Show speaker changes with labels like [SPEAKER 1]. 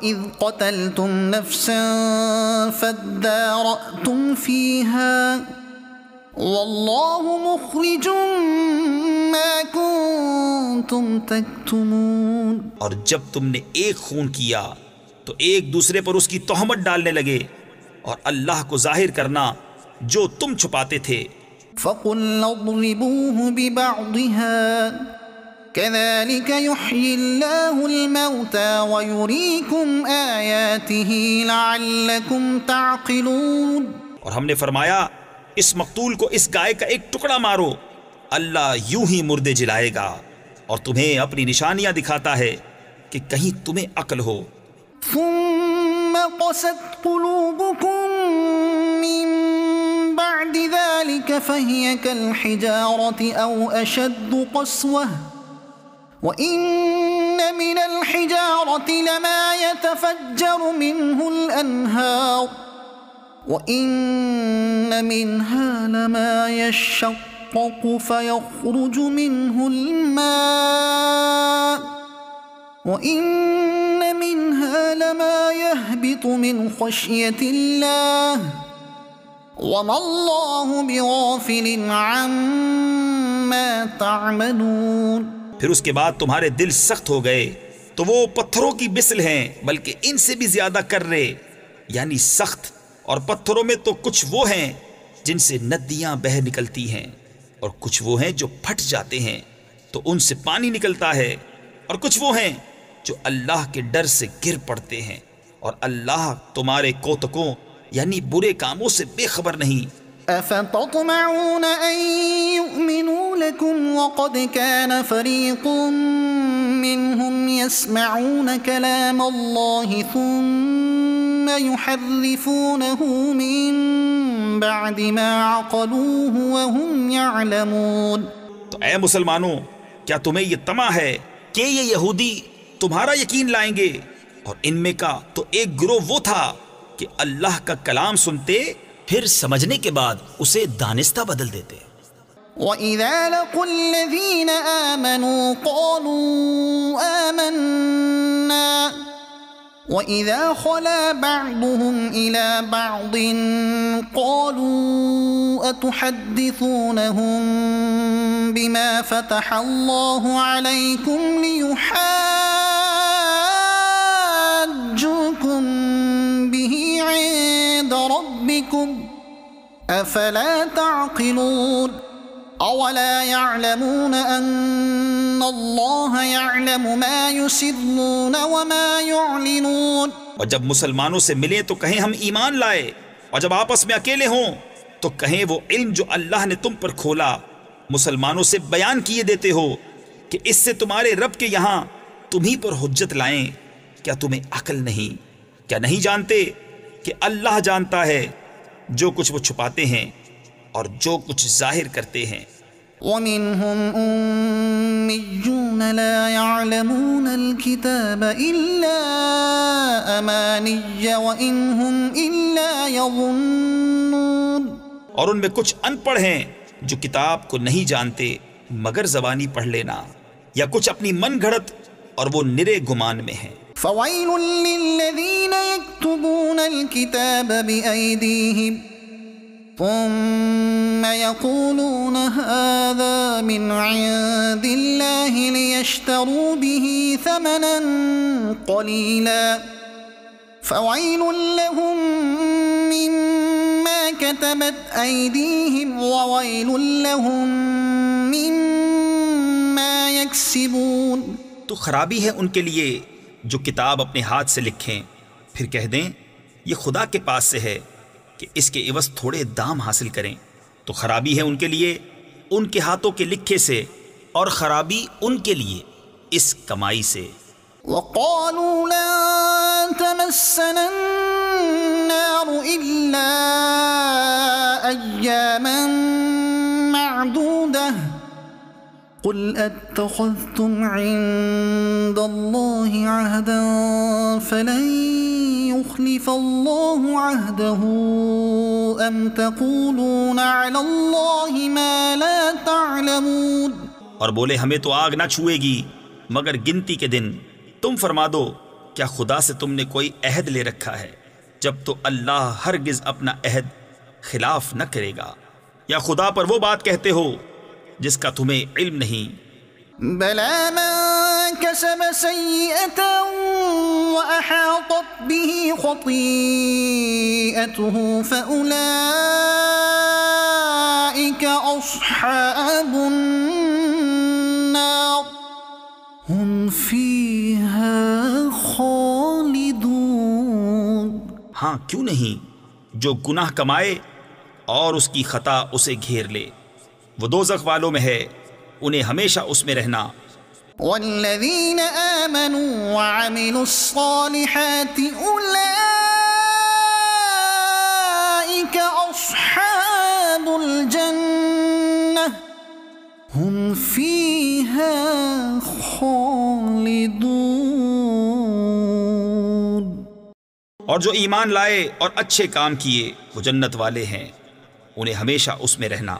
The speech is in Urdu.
[SPEAKER 1] وَإِذْ قَتَلْتُمْ نَفْسًا فَادَّارَأْتُمْ فِيهَا وَاللَّهُ مُخْرِجٌ مَا كُنتُمْ تَكْتُمُونَ۔
[SPEAKER 2] اور جب تم نے ایک خون کیا تو ایک دوسرے پر اس کی تہمت ڈالنے لگے اور اللہ کو ظاہر کرنا جو تم چھپاتے تھے۔
[SPEAKER 1] فَقُلْنَا اضْرِبُوهُ بِبَعْضِهَا كَذَلِكَ يُحْيِي اللَّهُ الْمَوْتَى وَيُرِيكُمْ آيَاتِهِ لَعَلَّكُمْ تَعْقِلُونَ۔
[SPEAKER 2] اور ہم نے فرمایا اس مقتول کو اس گائے کا ایک ٹکڑا مارو، اللہ یوں ہی مردے جلائے گا اور تمہیں اپنی نشانیاں دکھاتا ہے کہ کہیں تمہیں عقل ہو۔
[SPEAKER 1] ثم قست قلوبكم من بعد ذلك فهي كالحجارة أو أشد قسوة وإن من الحجارة لما يتفجر منه الأنهار وإن منها لما يشقق فيخرج منه الماء وَإِنَّ مِنْهَا لَمَا يَهْبِطُ مِنْ خَشْيَةِ اللَّهِ وَمَا اللَّهُ بِغَافِلٍ عَمَّا تَعْمَلُونَ۔
[SPEAKER 2] پھر اس کے بعد تمہارے دل سخت ہو گئے تو وہ پتھروں کی مثل ہیں بلکہ ان سے بھی زیادہ کرے، یعنی سخت، اور پتھروں میں تو کچھ وہ ہیں جن سے ندیاں بہہ نکلتی ہیں اور کچھ وہ ہیں جو پھٹ جاتے ہیں تو ان سے پانی نکلتا ہے، اور کچھ وہ ہیں جو اللہ کے ڈر سے گر پڑتے ہیں، اور اللہ تمہارے کوتکوں یعنی برے کاموں سے بے خبر نہیں۔
[SPEAKER 1] أَفَتَطْمَعُونَ أَن يُؤْمِنُوا لَكُمْ وَقَدْ كَانَ فَرِيقٌ مِّنْهُمْ يَسْمَعُونَ كَلَامَ اللَّهِ ثُمَّ يُحَرِّفُونَهُ مِن بَعْدِ مَا عَقَلُوهُ وَهُمْ يَعْلَمُونَ۔
[SPEAKER 2] تو اے مسلمانوں، کیا تمہیں یہ طمع ہے کہ یہ یہودی تمہارا یقین لائیں گے؟ اور ان میں کا تو ایک گروہ وہ تھا کہ اللہ کا کلام سنتے پھر سمجھنے کے بعد اسے دانستہ بدل دیتے۔
[SPEAKER 1] وَإِذَا لَقُوا الَّذِينَ آمَنُوا قَالُوا آمَنَّا وَإِذَا خَلَا بَعْضُهُمْ إِلَى بَعْضٍ قَالُوا أَتُحَدِّثُونَهُم بِمَا فَتَحَ اللَّهُ عَلَيْكُمْ لِيُحَاجُّوكُم بِهِ عِندَ رَبِّكُمْ أَفَلَا تَعْقِلُونَ أَوَلَا يَعْلَمُونَ أَنَّ اللَّهَ يَعْلَمُ مَا يُسِرُّونَ وَمَا يُعْلِنُونَ۔
[SPEAKER 2] اور جب مسلمانوں سے ملے تو کہیں ہم ایمان لائے، اور جب آپس میں اکیلے ہوں تو کہیں وہ علم جو اللہ نے تم پر کھولا مسلمانوں سے بیان کیے دیتے ہو کہ اس سے تمہارے رب کے یہاں تمہیں پر حجت لائیں۔ کیا تمہیں عقل نہیں؟ کیا نہیں جانتے کہ اللہ جانتا ہے جو کچھ وہ چھپاتے ہیں اور جو کچھ ظاہر کرتے ہیں۔
[SPEAKER 1] وَمِنْهُمْ أُمِّيُّونَ لَا يَعْلَمُونَ الْكِتَابَ إِلَّا أَمَانِيَّ وَإِنْ هُمْ إِلَّا يَظُنُّونَ۔
[SPEAKER 2] اور ان میں کچھ ان پڑھ ہیں جو کتاب کو نہیں جانتے مگر زبانی پڑھ لینا، یا کچھ اپنی من گھڑت، اور وہ نرے گمان میں ہیں۔
[SPEAKER 1] فَوَيْلٌ لِّلَّذِينَ يَكْتُبُونَ الْكِتَابَ بِأَيْدِيهِمْ ثُمَّ يَقُولُونَ هَذَا مِنْ عِندِ اللَّهِ لِيَشْتَرُوا بِهِ ثَمَنًا قَلِيلًا فَوَيْلٌ لَّهُم مِّمَّا كَتَبَتْ أَيْدِيهِمْ وَوَيْلٌ لَّهُم مِّمَّا يَكْسِبُونَ۔
[SPEAKER 2] تو خرابی ہے ان کے لیے جو کتاب اپنے ہاتھ سے لکھیں پھر کہہ دیں یہ خدا کے پاس سے ہے کہ اس کے عوض تھوڑے دام حاصل کریں، تو خرابی ہے ان کے لیے ان کے ہاتھوں کے لکھے سے، اور خرابی ان کے لیے اس کمائی سے۔
[SPEAKER 1] وَقَالُوا لَن تَمَسَّنَا النَّارُ إِلَّا أَيَّامًا مَّعْدُودَةً قُلْ أَتَّخَذْتُمْ عِندَ اللَّهِ عَهْدًا فَلَن يُخْلِفَ اللَّهُ عَهْدَهُ أَمْ تَقُولُونَ عَلَى اللَّهِ مَا لَا تَعْلَمُونَ۔
[SPEAKER 2] اور بولے ہمیں تو آگ نہ چھوئے گی مگر گنتی کے دن، تم فرما دو کیا خدا سے تم نے کوئی عہد لے رکھا ہے؟ جب تو اللہ ہرگز اپنا عہد خلاف نہ کرے گا. یا خدا پر وہ بات کہتے ہو جس کا تمہیں علم نہیں؟
[SPEAKER 1] بلى من كسب سيئة وأحاطت به خطيئته فأولئك أصحاب النار هم فيها خالدون.
[SPEAKER 2] ہاں کیوں نہیں، جو گناہ کمائے اور اس کی خطا اسے گھیر لے وہ دوزخ والوں میں ہے، انہیں ہمیشہ اس میں رہنا.
[SPEAKER 1] والذين آمنوا وعملوا الصالحات أولئك أصحاب الجنة هم فيها خالدون.
[SPEAKER 2] اور جو ایمان لائے اور اچھے کام کیے وہ جنت والے ہیں، انہیں ہمیشہ اس میں رہنا.